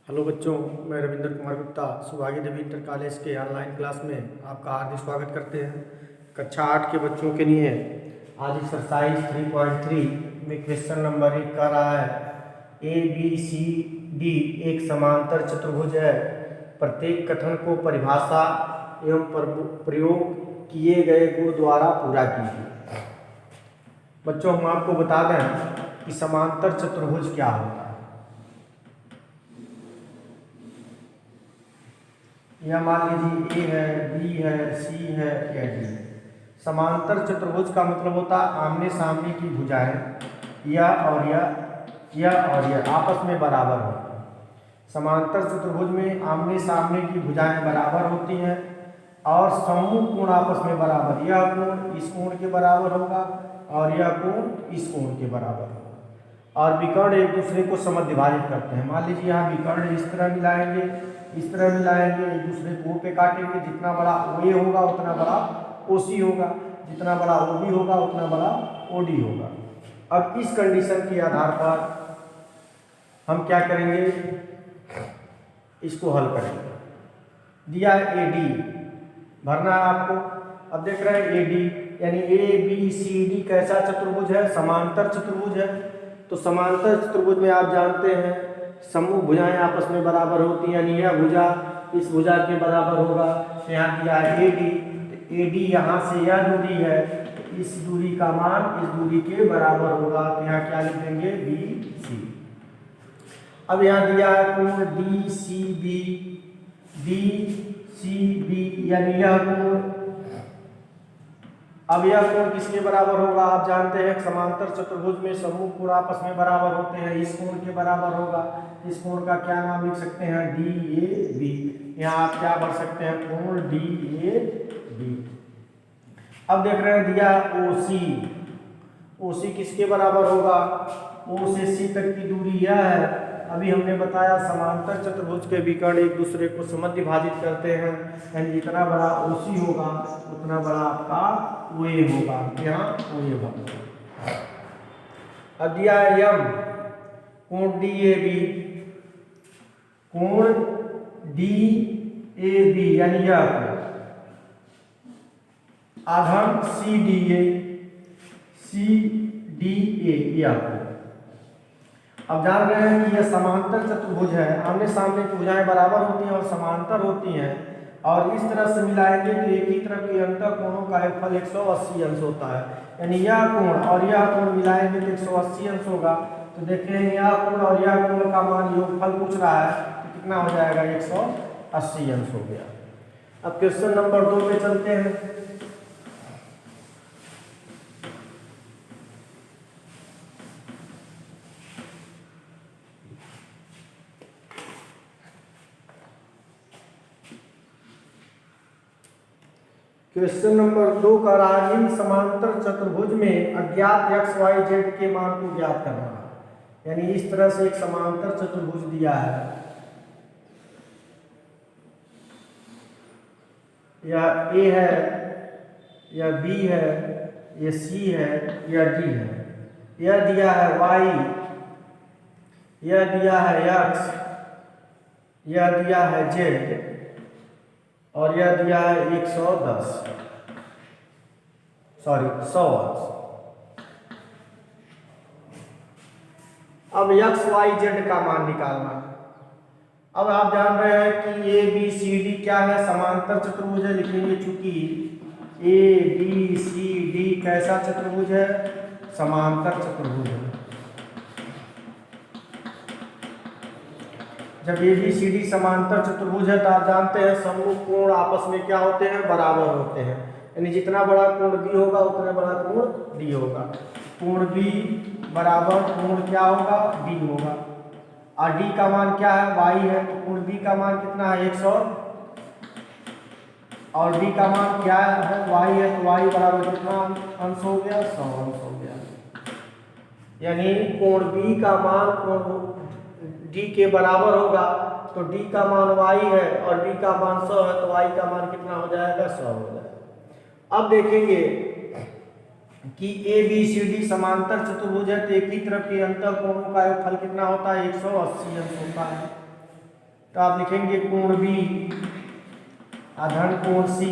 Hello बच्चों, मैं रविंद्र कुमार गुप्ता सुभागी देवी inter college के ऑनलाइन क्लास में आपका हार्दिक स्वागत करते हैं। कक्षा 8 के बच्चों के लिए आज एक्सरसाइज 3.3 में क्वेश्चन नंबर 1 कह रहा है ABCD एक समांतर चतुर्भुज है। प्रत्येक कथन को परिभाषा एवं प्रयोग किए गए गुण द्वारा पूरा कीजिए। बच्चों, हम आपको बता दें कि समांतर चतुर्भुज क्या होता है। यह मान लीजिए A है, B है, C है या D है। समांतर चतुर्भुज का मतलब होता है आमने सामने की भुजाएं यह और यह आपस में बराबर होती हैं। समांतर चतुर्भुज में आमने सामने की भुजाएं बराबर होती हैं और सम्मुख कोण आपस में बराबर। यह कोण इस कोण के बराबर होगा और यह कोण इस कोण के बराबर होगा। और विकर्ण एक दूसरे को समद्विभाजित करते हैं। मान लीजिए यहाँ विकर्ण इस तरह मिलाएंगे, इस तरह मिलाएंगे, एक दूसरे को पे काटेंगे। जितना बड़ा OA होगा उतना बड़ा OC होगा, जितना बड़ा OB होगा उतना बड़ा OD होगा। अब इस कंडीशन के आधार पर हम क्या करेंगे, इसको हल करेंगे। दिया है AD, भरना है आपको। अब देख रहे हैं AD यानी ABCD कैसा चतुर्भुज है, समांतर चतुर्भुज है। तो समांतर चतुर्भुज में आप जानते हैं सम्मुख भुजाएं आपस में बराबर होती हैं, यानी यह भुजा इस भुजा के बराबर होगा। यहाँ दिया है AD, तो AD यहाँ से यह दूरी है, इस दूरी का मान इस दूरी के बराबर होगा। तो यहाँ क्या लिख देंगे, BC। अब यहाँ दिया है कोण DCB यानी यह कोण। अब यह कोण किसके बराबर होगा, आप जानते हैं समांतर चतुर्भुज में सम्मुख कोण आपस में बराबर होते हैं। इस कोण के बराबर होगा। इस कोण का क्या नाम लिख सकते हैं, DAB। यहाँ आप क्या भर सकते हैं, कोण DAB। अब देख रहे हैं दिया OC किसके बराबर होगा, O से C तक की दूरी यह है। अभी हमने बताया समांतर चतुर्भुज के विकर्ण एक दूसरे को समद्विभाजित करते हैं, यानी जितना बड़ा OC होगा उतना बड़ा आपका OA होगा। यहाँ OA होगा। अब दिया है M, कोण DAB, कोण DAB यानी यह आधान CDA यह। अब जान रहे हैं कि यह समांतर चतुर्भुज है, आमने सामने की भुजाएं बराबर होती हैं और समांतर होती हैं। और इस तरह से मिलाएंगे तो एक ही तरफ के अंतर कोणों का फल 180 अंश होता है। यानी यह कोण और यह कोण मिलाएंगे तो 180 अंश होगा। तो देखें यह कोण और यह कोण का मान योगफल पूछ रहा है तो कितना हो जाएगा, 180 अंश हो गया। अब क्वेश्चन नंबर 2 पे चलते हैं। क्वेश्चन नंबर 2 का राजीन समांतर चतुर्भुज में अज्ञात XYZ के मान को ज्ञात करना है। यानी इस तरह से एक समांतर चतुर्भुज दिया है, या A है, या B है, या C है, या D है। यह दिया है Y, यह दिया है X, यह दिया है Z और यह दिया है 100 अंश। अब XYZ का मान निकालना है। अब आप जान रहे हैं कि ABCD क्या है, समांतर चतुर्भुज है। लिखेंगे चूंकि ABCD कैसा चतुर्भुज है, समांतर चतुर्भुज है। जब ABCD समांतर चतुर्भुज है तो आप जानते हैं सम्मुख कोण आपस में क्या होते हैं, बराबर होते हैं। यानी जितना बड़ा कोण B होगा उतना बड़ा कोण D होगा। कोण B बराबर कोण क्या होगा, D होगा। और D का मान क्या है, Y है। तो कोण B का मान कितना है, 100, और D का मान क्या है, Y है। तो Y बराबर कितना अंश हो गया, 100 अंश हो गया। यानी कोण B का मान कोण D के बराबर होगा। तो D का मान Y है और D का मान 100 है, तो Y का मान कितना हो जाएगा, 100 हो जाएगा। अब देखेंगे कि ABCD समांतर चतुर्भुज है तो एक ही तरफ के अंतर कोणों का फल कितना होता है, 180 अंश होता है। तो आप लिखेंगे कोण बी आधन कोण सी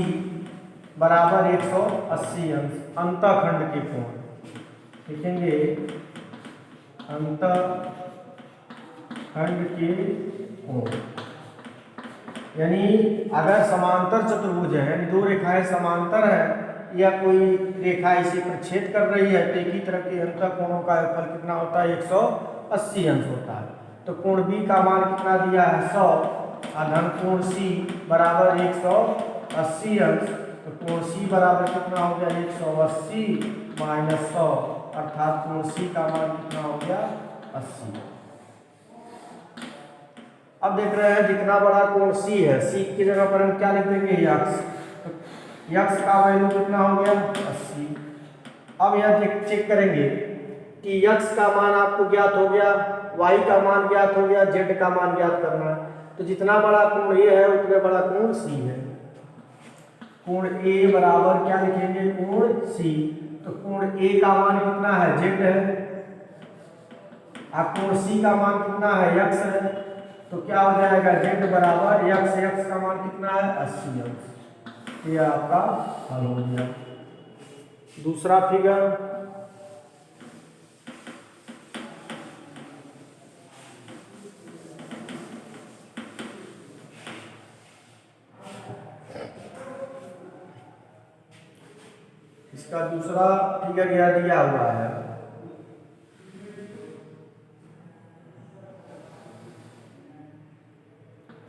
बराबर 180 अंश। अंतःखंड के कोण लिखेंगे, अंतःखंड के कोण। यानी अगर समांतर चतुर्भुज है, यानी दो रेखाएं समांतर है या कोई रेखा इसे प्रच्छेद कर रही है, तो एक ही तरह के अंतः कोणों का फल कितना होता है? 180 अंश होता है। तो कोण बी का मान कितना दिया है? 100 आधन कोण सी बराबर 180 अंश। तो कोण सी बराबर कितना हो गया? 180 माइनस 100, अर्थात कोण सी का मान कितना हो गया? 80। अब देख रहे हैं जितना बड़ा कोण सी है, सी की जगह पर हम क्या लिख देंगे? यक्स। तो यक्स का वैल्यू कितना हो गया? 80। अब यह चेक करेंगे कि यक्स का मान आपको ज्ञात हो गया, वाई का मान ज्ञात हो गया, जेड का मान ज्ञात करना है। तो जितना बड़ा कोण ए है उतना बड़ा कोण सी है। कोण ए बराबर क्या लिखेंगे? कोण सी। तो कोण ए का मान कितना है? जेड है। अब कोण सी का मान कितना है? यक्स है। तो क्या हो जाएगा? जेड बराबर यक्स, यक्स का मान कितना है? 80 अंश। ये आपका हल हो गया। दूसरा फिगर, इसका दूसरा फिगर यह दिया हुआ है।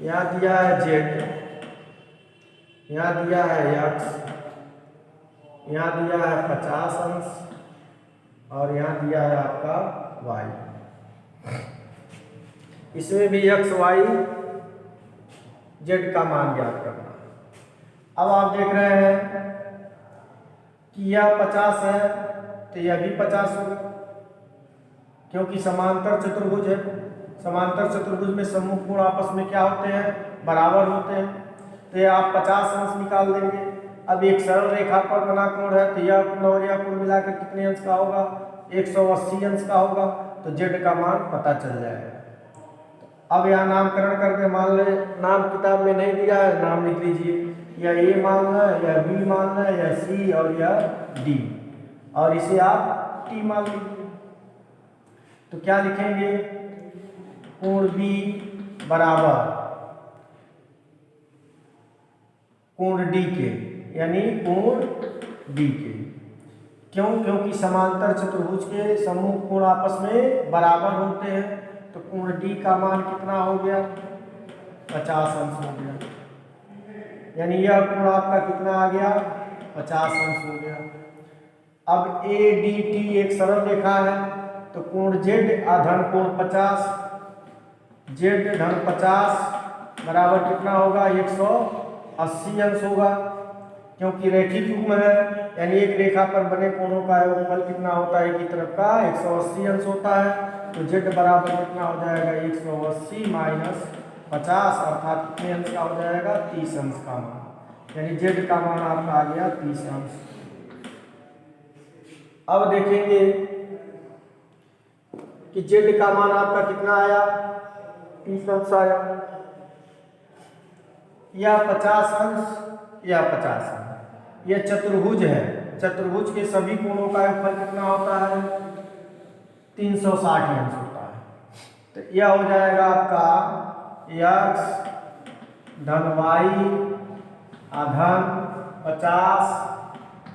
यहाँ दिया है जेड, यहाँ दिया है यक्स, यहाँ दिया है 50 अंश और यहाँ दिया है आपका वाई। इसमें भी यक्स वाई जेड का मान ज्ञात करना। अब आप देख रहे हैं कि यह 50 है तो यह भी 50 होगा, क्योंकि समांतर चतुर्भुज है। समांतर चतुर्भुज में सम्मुख कोण आपस में क्या होते हैं? बराबर होते हैं। तो ये आप 50 अंश निकाल देंगे। अब एक सरल रेखा पर बना कोण है, तो यह कोण और यह कोण मिलाकर कितने अंश का होगा? 180 अंश का होगा। तो जेड का मान पता चल जाएगा। अब यहाँ नामकरण करके मान ले, नाम किताब में नहीं दिया है, नाम लिख लीजिए। या ए मानना है, या बी मानना है, या सी और या डी, और इसे आप टी मान लीजिए। तो क्या लिखेंगे? कोण बी बराबर कोण डी के, यानी कोण डी के। क्यों? क्योंकि समांतर चतुर्भुज के सम्मुख कोण आपस में बराबर होते हैं। तो कोण डी का मान कितना हो गया? 50 अंश हो गया। यानी यह कोण आपका कितना आ गया? 50 अंश हो गया। अब ए डी टी एक सरल रेखा है, तो कोण जेड आधन कोण 50, जेड धन 50 बराबर कितना होगा? 180 अंश होगा, क्योंकि रैखिक युग्म है। यानी एक रेखा पर बने कोणों का योगफल कितना होता है? एक ही तरफ का 180 अंश होता है। तो जेड बराबर कितना हो जाएगा? 180 माइनस 50, अर्थात कितने अंश का हो जाएगा? 30 अंश का मान। यानी जेड का मान आपका आ गया 30 अंश। अब देखेंगे कि जेड का मान आपका कितना आया? 30 अंश आया। या 50 अंश या 50 अंश। यह चतुर्भुज है, चतुर्भुज के सभी कोणों का योगफल कितना होता है? 360 अंश होता है। तो यह हो जाएगा आपका यक्स धन वाई आधन 50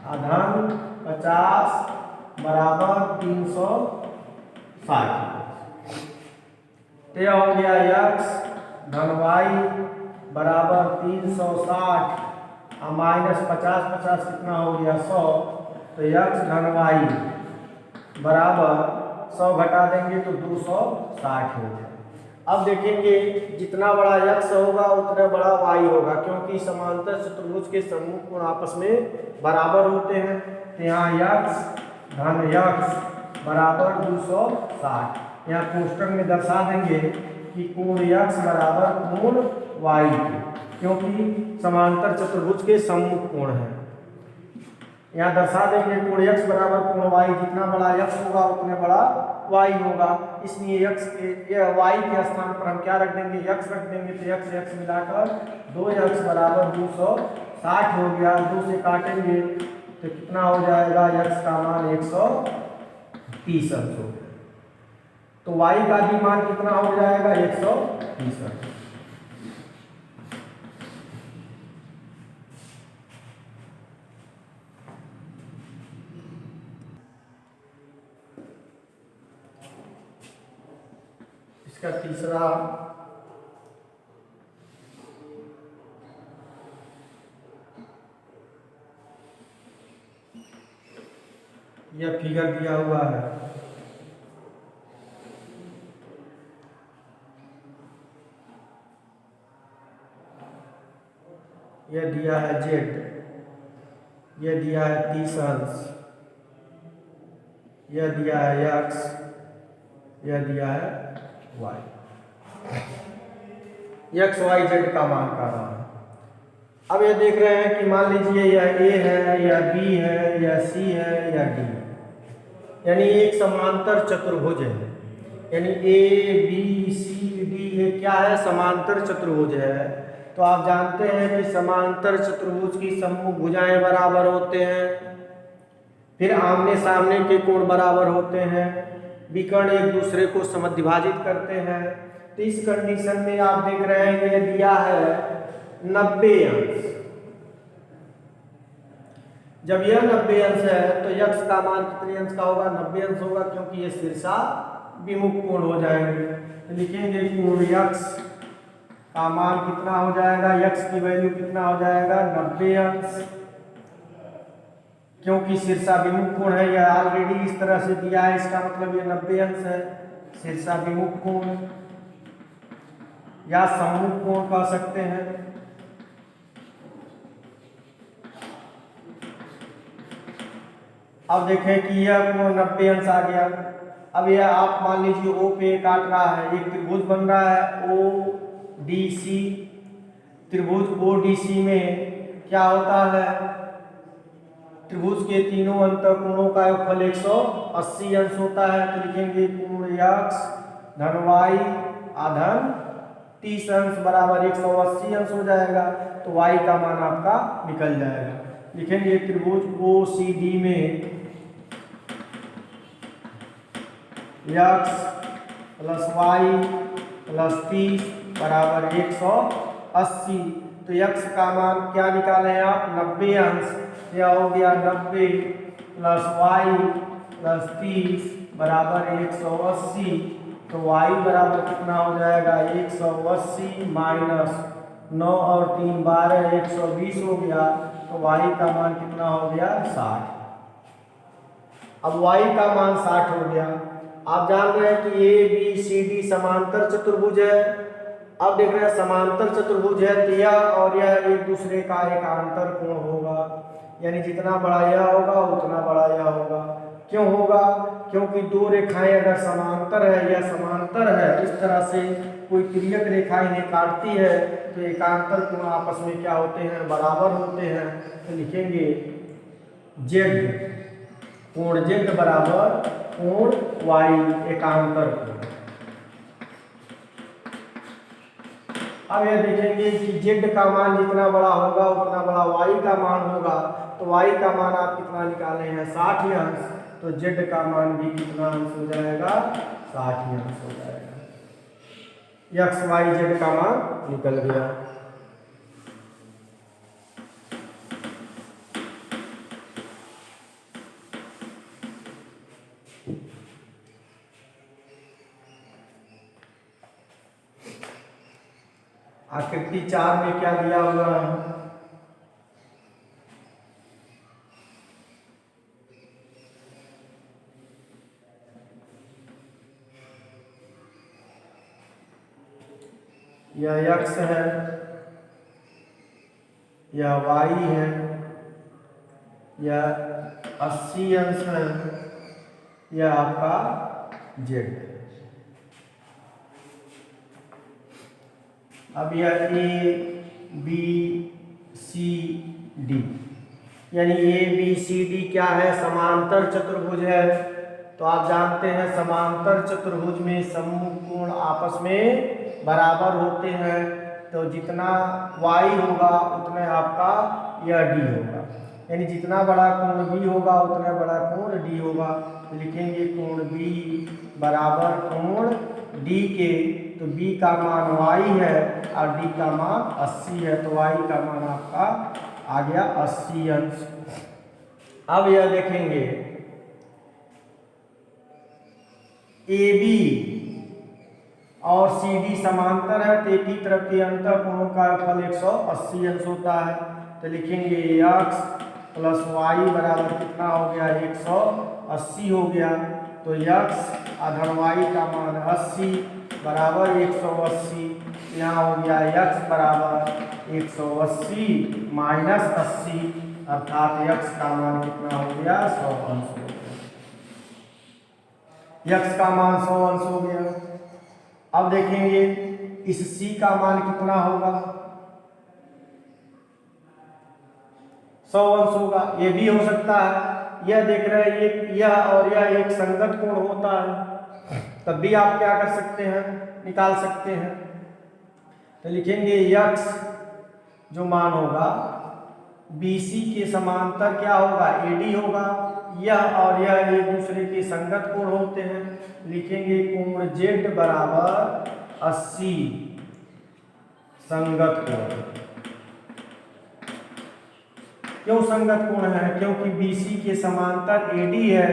आधन 50 बराबर 360। तो यह हो गया यक्स धन वाई बराबर 360 और माइनस 50 50 कितना हो गया? 100। तो यक्स धन वाई बराबर 100 घटा देंगे तो 260 हो गया। अब देखेंगे जितना बड़ा यक्स होगा उतना बड़ा वाई होगा, क्योंकि समांतर चतुर्भुज के सम्मुख कोण आपस में बराबर होते हैं। तो यहाँ यक्स धन यक्स बराबर 260। यहाँ कोष्टक में दर्शा देंगे कि कोण यक्स बराबर कोण वाई के, क्योंकि समांतर चतुर्भुज के सम्मुख कोण है। यहाँ दर्शा देंगे कोण यक्स बराबर कोण वाई, जितना बड़ा यक्स होगा उतने बड़ा y होगा, इसलिए x के y के स्थान पर हम क्या रख देंगे, x रख देंगे, तो x मिलाकर 2x बराबर 260 हो गया। 2 से काटेंगे तो कितना हो जाएगा, x का मान 130 अंश हो गया, तो y का भी मान कितना हो जाएगा, 130 अंश। इसका तीसरा यह फिगर दिया हुआ है, यह दिया है z, यह दिया है 30 अंश, यह दिया है x, यह दिया है y, x y z का मान कर रहा है। अब ये देख रहे हैं कि मान लीजिए यह a है, यह b है, यह c है, यह d है, यानी एक समांतर चतुर्भुज है, यानी a b c d ये क्या है, समांतर चतुर्भुज है। तो आप जानते हैं कि समांतर चतुर्भुज की सम्मुख भुजाएं बराबर होते हैं, फिर आमने सामने के कोण बराबर होते हैं, विकर्ण एक दूसरे को समद्विभाजित करते हैं। तो इस कंडीशन में आप देख रहे हैं ये दिया है 90 अंश। जब यह 90 अंश है तो x का मान कितने अंश का होगा, 90 अंश होगा, क्योंकि ये शीर्षा विमुख कोण हो जाएंगे। तो लिखेंगे कोण x का मान कितना हो जाएगा, x की वैल्यू कितना हो जाएगा, 90 अंश, क्योंकि शीर्षा विमुख कोण है, यह ऑलरेडी इस तरह से दिया है, इसका मतलब ये 90 अंश है। शीर्षा विमुख कोण या सम्मुख कोण कह सकते हैं। अब देखें कि यह कोण 90 अंश आ गया। अब यह आप मान लीजिए O पे काट रहा है, एक त्रिभुज बन रहा है ODC। त्रिभुज ODC में क्या होता है, त्रिभुज के तीनों अंतःकोणों का योगफल 180 अंश होता है। तो लिखेंगे कोण x धन y आधन 30 अंश बराबर 180 अंश हो जाएगा, तो y का मान आपका निकल जाएगा। लिखेंगे त्रिभुज OCD में x प्लस y प्लस 30 बराबर 180। तो x का मान क्या निकालें आप, 90 अंश, यह हो गया 90 प्लस y प्लस 30 बराबर 180। तो y बराबर कितना हो जाएगा, 180 माइनस 9 और 3 12, 120 हो गया। तो y का मान कितना हो गया, 60। अब y का मान 60 हो गया। आप जान रहे हैं कि ए बी सी डी समांतर चतुर्भुज है। अब देख रहे हैं समांतर चतुर्भुज है तो यह और यह एक दूसरे का एकांतर कोण होगा, यानी जितना बड़ा यह होगा उतना बड़ा यह होगा। क्यों होगा, क्योंकि दो रेखाएं अगर समांतर है या समांतर है, इस तरह से कोई तिर्यक रेखा इन्हें काटती है तो एकांतर कोण आपस में क्या होते हैं, बराबर होते हैं। तो लिखेंगे जेड, कोण जेड बराबर कोण वाई एकांतर कोण। अब यह देखेंगे कि जेड का मान जितना बड़ा होगा उतना बड़ा वाई का मान होगा। तो वाई का मान आप कितना निकाले हैं, 60 अंश। तो जेड का मान भी कितना अंश हो जाएगा, 60 अंश हो जाएगा। एक्स वाई जेड का मान निकल गया। आकृति 4 में क्या दिया हुआ है, यह x है, यह y है, यह 80 अंश है, यह आपका z है। अब यह ए बी सी डी, यानी ए बी सी डी क्या है, समांतर चतुर्भुज है। तो आप जानते हैं समांतर चतुर्भुज में सम्मुख कोण आपस में बराबर होते हैं, तो जितना y होगा उतना आपका यह d होगा, यानी जितना बड़ा कोण b होगा उतना बड़ा कोण d होगा। तो लिखेंगे कोण b बराबर कोण d के, तो b का मान y है और d का मान 80 है, तो y का मान आपका आ गया 80 अंश। अब यह देखेंगे AB और CD समांतर है, तो एक ही तरफ के अंतर कोणों का फल 180 अंश होता है। तो लिखेंगे x प्लस y बराबर कितना हो गया 180 हो गया, तो x आधन y का मान 80 बराबर 180, यहाँ हो गया x बराबर 180 माइनस 80, अर्थात x का मान कितना हो गया 100 अंश हो गया, x का मान 100 अंश हो गया। अब देखेंगे इस c का मान कितना होगा 100 अंश होगा, ये भी हो सकता है। यह देख रहे हैं यह और यह एक संगत कोण होता है, तब भी आप क्या कर सकते हैं निकाल सकते हैं। तो लिखेंगे x जो मान होगा BC के समांतर क्या होगा AD होगा, यह और यह एक दूसरे के संगत कोण होते हैं। लिखेंगे कोण Z बराबर 80 संगत कोण। क्यों संगत कोण है, क्योंकि BC के समांतर AD है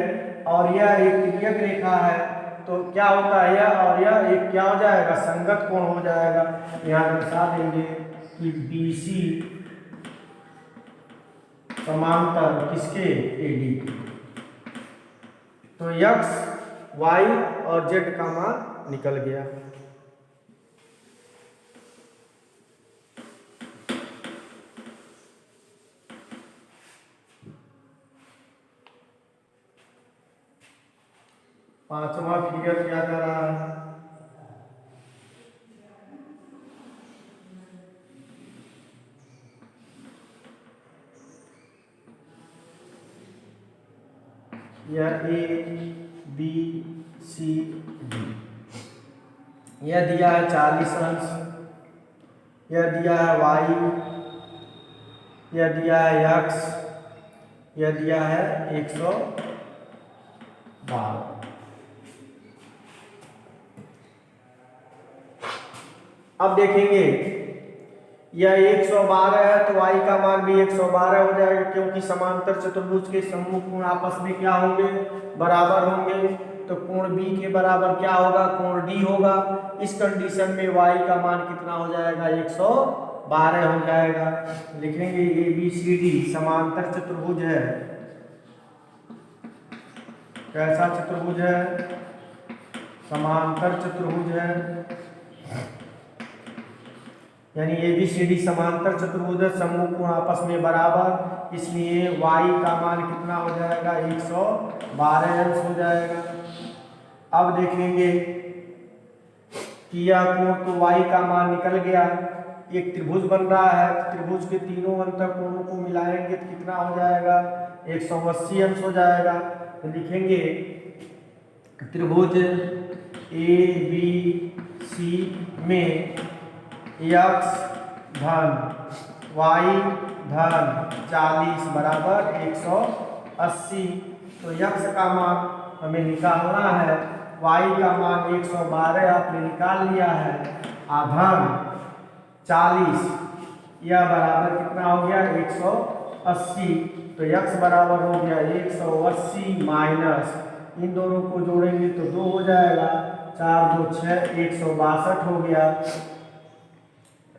और यह एक तिर्यक रेखा है, तो क्या होता है यह और यह एक क्या हो जाएगा संगत कोण हो जाएगा। यहाँ दर्शा देंगे कि BC समांतर किसके AD, तो x y और z का मान निकल गया। पांचवा फिगर क्या कर रहा है, यह A B C D, यह दिया है 40 अंश, यह दिया है y, यह दिया है x, यह दिया है 112। अब देखेंगे यह 112 है तो y का मान भी 112 हो जाएगा, क्योंकि समांतर चतुर्भुज के सम्मुख कोण आपस में क्या होंगे बराबर होंगे। तो कोण B के बराबर क्या होगा कोण D होगा। इस कंडीशन में y का मान कितना हो जाएगा 112 हो जाएगा। लिखेंगे ABCD समांतर चतुर्भुज है, कैसा चतुर्भुज है समांतर चतुर्भुज है, यानी ABCD समांतर चतुर्भुज है, सम्मुख कोण आपस में बराबर, इसलिए y का मान कितना हो जाएगा 112 अंश हो जाएगा। अब देखेंगे कि यह कोण तो y का मान निकल गया, एक त्रिभुज बन रहा है, त्रिभुज के तीनों अंतर कोणों को मिलाएंगे तो कितना हो जाएगा 180 अंश हो जाएगा। तो लिखेंगे त्रिभुज ABC में x धन y धन 40 बराबर 180, तो x का मान हमें निकालना है, y का मान 112 आपने निकाल लिया है, आधन 40 यह बराबर कितना हो गया 180, तो x बराबर हो गया 180 माइनस इन दोनों को जोड़ेंगे तो 2 हो जाएगा, 4 2 6 162 हो गया,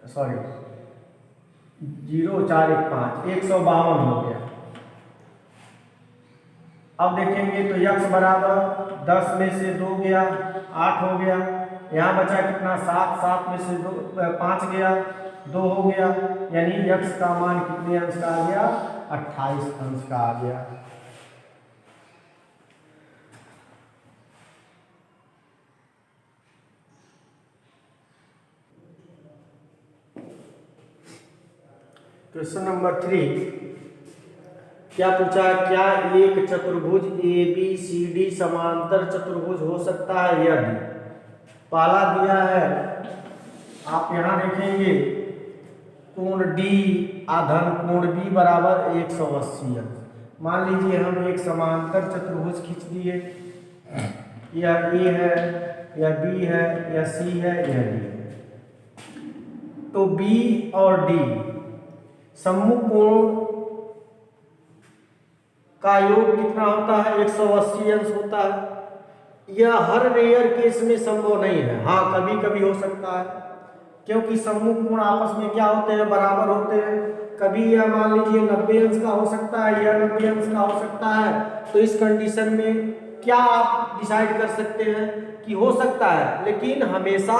सॉरी 0 4 1 5 152 हो गया। अब देखेंगे तो x बराबर 10 में से 2 गया 8 हो गया, यहाँ बचा कितना 7, 7 में से 5 गया 2 हो गया, यानी x का मान कितने अंश का आ गया 28 अंश का आ गया। क्वेश्चन नंबर 3, क्या पूछा है, क्या एक चतुर्भुज ए बी सी डी समांतर चतुर्भुज हो सकता है? यह भी पहला दिया है, आप यहाँ देखेंगे कोण डी आधन कोण बी बराबर 180 अंश। मान लीजिए हम एक समांतर चतुर्भुज खींच दिए, यह ए है, यह बी है, यह सी है, यह डी है। तो बी और डी सम्मुख कोण का योग कितना होता है? 180 अंश होता है। यह हर रेयर केस में संभव नहीं है, हाँ कभी कभी हो सकता है, क्योंकि सम्मुख कोण आपस में क्या होते हैं? बराबर होते हैं। कभी यह मान लीजिए 90 अंश का हो सकता है, यह 90 अंश का हो सकता है। तो इस कंडीशन में क्या आप डिसाइड कर सकते हैं कि हो सकता है लेकिन हमेशा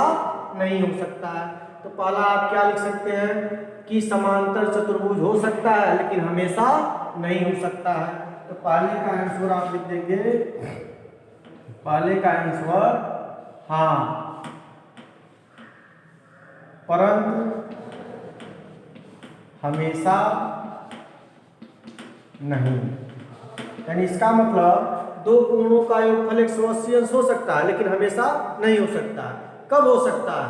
नहीं हो सकता है। तो पहला आप क्या लिख सकते हैं कि समांतर चतुर्भुज हो सकता है लेकिन हमेशा नहीं हो सकता है। तो पहले का आंसर आप लिख देंगे, पहले का आंसर हाँ, परंतु हमेशा नहीं। यानी इसका मतलब दो कोणों का योगफल 180 अंश हो सकता है लेकिन हमेशा नहीं हो सकता है। कब हो सकता है?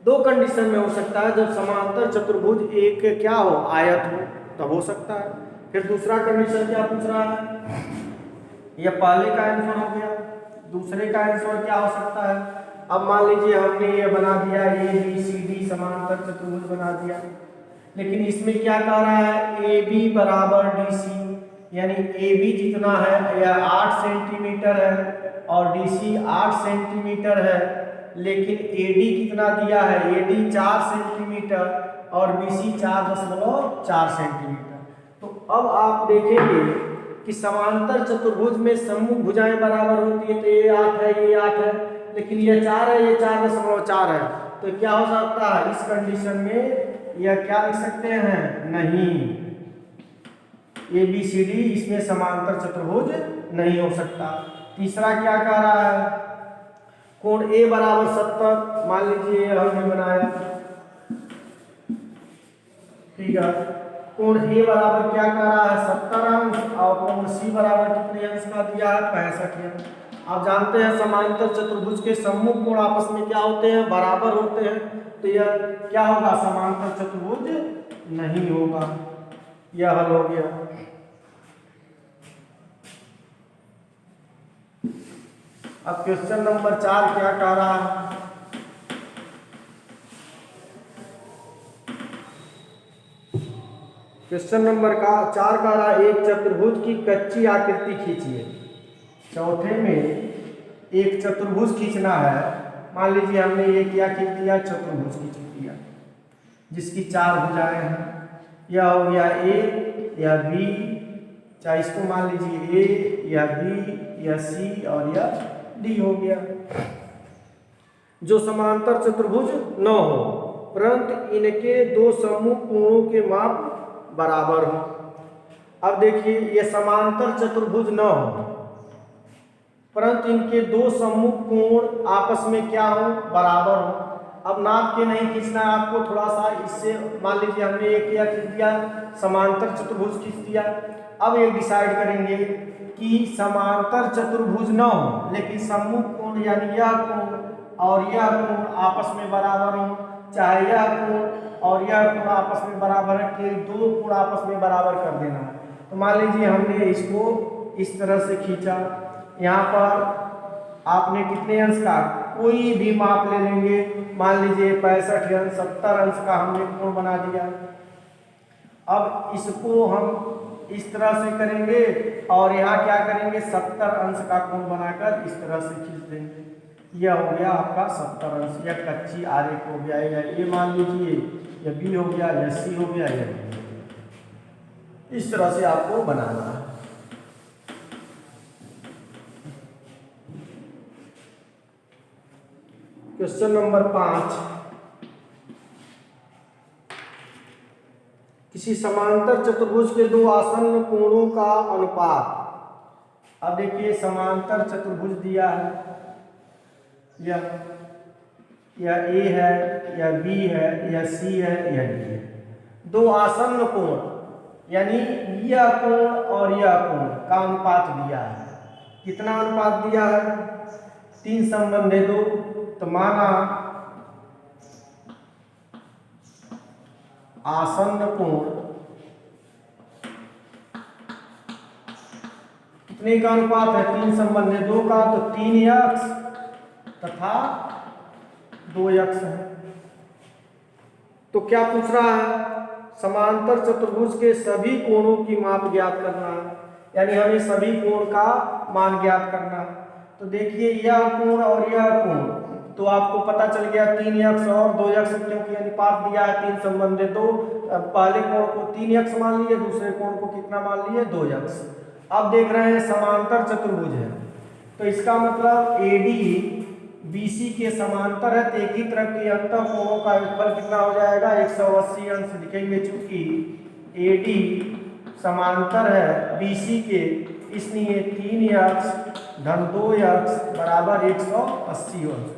दो कंडीशन में हो सकता है, जब समांतर चतुर्भुज एक क्या हो? आयत हो, तब हो सकता है। फिर दूसरा कंडीशन क्या पूछ रहा है? यह पहले का आंसर हो गया। दूसरे का आंसर क्या हो सकता है? अब मान लीजिए हमने ये बना दिया, ए बी सी डी समांतर चतुर्भुज बना दिया, लेकिन इसमें क्या कह रहा है? ए बी बराबर डी सी, यानी ए बी जितना है यह 8 सेंटीमीटर है और डी सी 8 सेंटीमीटर है, लेकिन ए डी कितना दिया है? ए डी 4 सेंटीमीटर और बी सी 4.4 सेंटीमीटर। तो अब आप देखेंगे कि समांतर चतुर्भुज में सम्मुख भुजाएं बराबर होती है, तो ये 8 है, ये 8 है, लेकिन ये 4 है, ये 4.4 है। तो क्या हो सकता है इस कंडीशन में? यह क्या लिख सकते हैं? नहीं, ए बी सी डी इसमें समांतर चतुर्भुज नहीं हो सकता। तीसरा क्या कह रहा है? कोण ए बराबर 70, मान लीजिए हमने बनाया, ठीक है। कोण ए बराबर क्या कह रहा है? 70 अंश, और कोण सी बराबर कितने अंश का दिया है? 65 अंश। आप जानते हैं समांतर चतुर्भुज के सम्मुख कोण आपस में क्या होते हैं? बराबर होते हैं। तो यह क्या होगा? समांतर चतुर्भुज नहीं होगा। यह हल हो गया। अब क्वेश्चन नंबर 4 क्या कह रहा है? क्वेश्चन नंबर 4 कह रहा है, एक चतुर्भुज की कच्ची आकृति खींचिए। चौथे में एक चतुर्भुज खींचना है। मान लीजिए हमने ये क्या खींच दिया? चतुर्भुज खींच दिया जिसकी 4 भुजाएं हैं। यह हो गया ए, या बी, चाहे इसको मान लीजिए ए या बी या सी और या डी हो गया। जो समांतर चतुर्भुज न हो परंतु इनके दो सम्मुख कोणों के माप बराबर हो। अब देखिए ये समांतर चतुर्भुज न हो परंतु इनके दो सम्मुख कोण आपस में क्या हो? बराबर हो। अब नाप के नहीं खींचना है आपको, थोड़ा सा इससे मान लीजिए हमने एक क्या खींच दिया? समांतर चतुर्भुज खींच दिया। अब ये डिसाइड करेंगे कि समांतर चतुर्भुज न हो लेकिन सम्मुख कोण यानी यह कोण और यह कोण आपस में बराबर हो, चाहे यह कोण और यह कोण आपस में बराबर है कि दो कोण आपस में बराबर कर देना है। तो मान लीजिए हमने इसको इस तरह से खींचा, यहाँ पर आपने कितने अंश का कोई भी माप ले लेंगे, मान लीजिए 65 अंश, 70 अंश का हमने कोण बना दिया। अब इसको हम इस तरह से करेंगे और यहाँ क्या करेंगे? 70 अंश का कोण बनाकर इस तरह से खींच देंगे। यह हो गया आपका 70 अंश। यह कच्ची आरेख हो गया, या ये मान लीजिए यह बी हो गया, यह सी हो गया, यह डी। इस तरह से आपको बनाना है। क्वेश्चन नंबर 5, किसी समांतर चतुर्भुज के दो आसन्न कोणों का अनुपात। अब देखिए समांतर चतुर्भुज दिया है, यह ए है, यह बी है, यह सी है, यह डी है। दो आसन्न कोण यानी यह कोण और यह कोण का अनुपात दिया है। कितना अनुपात दिया है? 3/2। तो माना आसन्न कोण कितने का अनुपात है? 3/2 का। तो 3x तथा 2x है। तो क्या पूछ रहा है? समांतर चतुर्भुज के सभी कोणों की माप ज्ञात करना है, यानी हमें सभी कोण का मान ज्ञात करना है। तो देखिए यह कोण और यह कोण, तो आपको पता चल गया 3x और 2x, क्योंकि अनुपात दिया है 3/2। पहले कोण को 3x मान लिए, दूसरे कोण को कितना मान लिए? 2x। अब देख रहे हैं समांतर चतुर्भुज है, तो इसका मतलब AD BC के समांतर है, तो एक ही तरफ के अंतर कोणों का योगफल कितना हो जाएगा? 180 अंश लिखेंगे। चूंकि AD समांतर है BC के, इसलिए 3x धन 2x बराबर 180 अंश।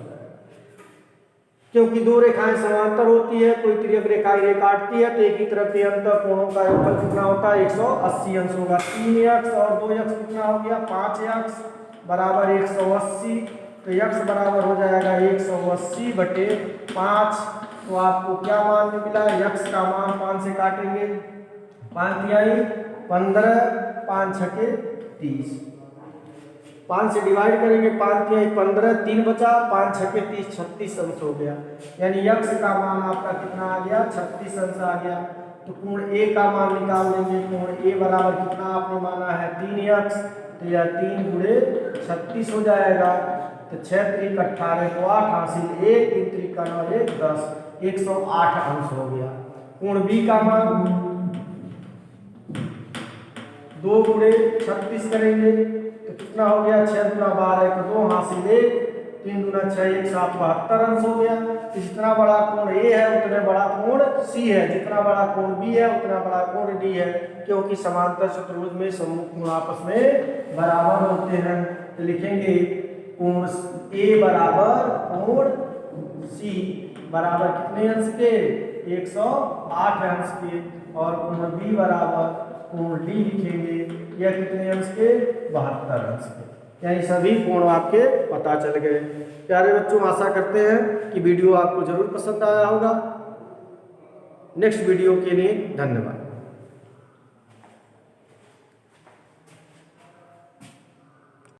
क्योंकि दो रेखाएं समांतर होती है, कोई तिर्यक रेखा इन्हें काटती है, तो एक ही तरफ के अंतर कोणों का योगफल कितना होता है? 180 अंश होगा। 3x और 2x कितना हो गया? 5x बराबर 180। तो x बराबर हो जाएगा 180/5। तो आपको क्या मान मिला? x का मान 5 से काटेंगे, 5 तिहाई 15, 5 छके 30। 5 से डिवाइड करेंगे, 5 तिहाई 15, 3 बचा, 5 छके 30, 36 अंश हो गया। यानी x का मान आपका कितना आ गया? 36 अंश आ गया। तो कोण A का मान निकाल लेंगे। कोण A बराबर कितना आपने माना है? 3x। तो यह 3 गुणे 36 हो जाएगा। तो 6 त्रिक 18, तो 8 हासिल 1, 3 त्रिक 9, 1 10, 108 अंश हो गया। कोण B का मान 2 गुणे 36 करेंगे, तो कितना हो गया? 6 गुना 12, 2 हासिल 1, 3 गुना 6, 1 7, 72 अंश हो गया। जितना बड़ा कोण A है उतना बड़ा कोण C है, जितना बड़ा कोण B है उतना बड़ा कोण D है, क्योंकि समांतर चतुर्भुज में सम्मुख कोण आपस में बराबर होते हैं। तो लिखेंगे कोण A बराबर कोण C बराबर कितने अंश के? 108 अंश के। और कोण B बराबर कोण D लिखेंगे, यह कितने अंश के? 72 अंश के। यानी सभी कोण आपके पता चल गए। प्यारे बच्चों, आशा करते हैं कि वीडियो आपको जरूर पसंद आया होगा। नेक्स्ट वीडियो के लिए धन्यवाद।